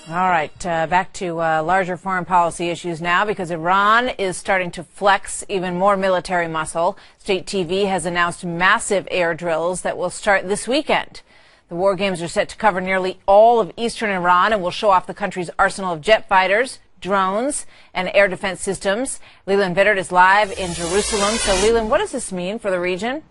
All right, back to larger foreign policy issues now, because Iran is starting to flex even more military muscle. State TV has announced massive air drills that will start this weekend. The war games are set to cover nearly all of eastern Iran and will show off the country's arsenal of jet fighters, drones, and air defense systems. Leland Bittert is live in Jerusalem. So, Leland, what does this mean for the region?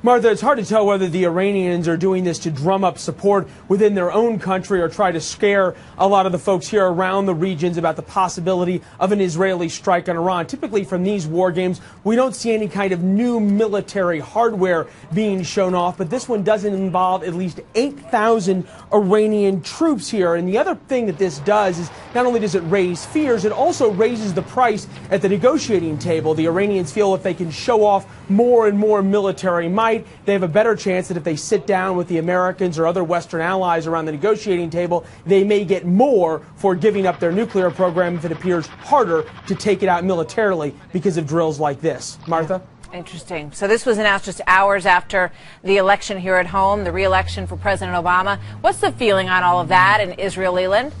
Martha, it's hard to tell whether the Iranians are doing this to drum up support within their own country or try to scare a lot of the folks here around the regions about the possibility of an Israeli strike on Iran. Typically from these war games, we don't see any kind of new military hardware being shown off, but this one doesn't involve at least 8,000 Iranian troops here. And the other thing that this does is not only does it raise fears, it also raises the price at the negotiating table. The Iranians feel if they can show off more and more military might, they have a better chance that if they sit down with the Americans or other Western allies around the negotiating table, they may get more for giving up their nuclear program if it appears harder to take it out militarily because of drills like this. Martha? Interesting. So this was announced just hours after the election here at home, the re-election for President Obama. What's the feeling on all of that in Israel, Leland?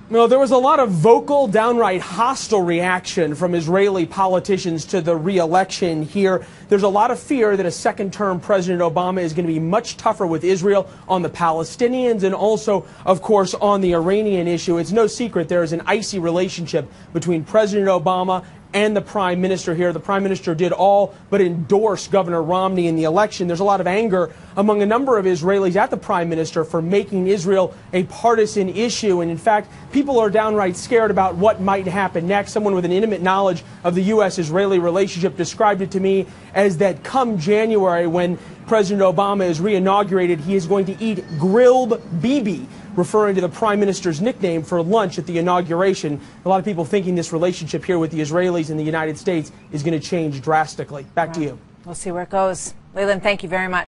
No, there was a lot of vocal, downright hostile reaction from Israeli politicians to the re-election here. There's a lot of fear that a second-term President Obama is going to be much tougher with Israel on the Palestinians and also, of course, on the Iranian issue. It's no secret there is an icy relationship between President Obama and the Prime Minister here. The Prime Minister did all but endorse Governor Romney in the election. There's a lot of anger among a number of Israelis at the Prime Minister for making Israel a partisan issue. And in fact, people are downright scared about what might happen next. Someone with an intimate knowledge of the U.S.-Israeli relationship described it to me as that come January, when President Obama is re-inaugurated, he is going to eat grilled Bibi, referring to the Prime Minister's nickname for lunch at the inauguration. A lot of people thinking this relationship here with the Israelis and the United States is going to change drastically. Back to you. We'll see where it goes. Leland, thank you very much.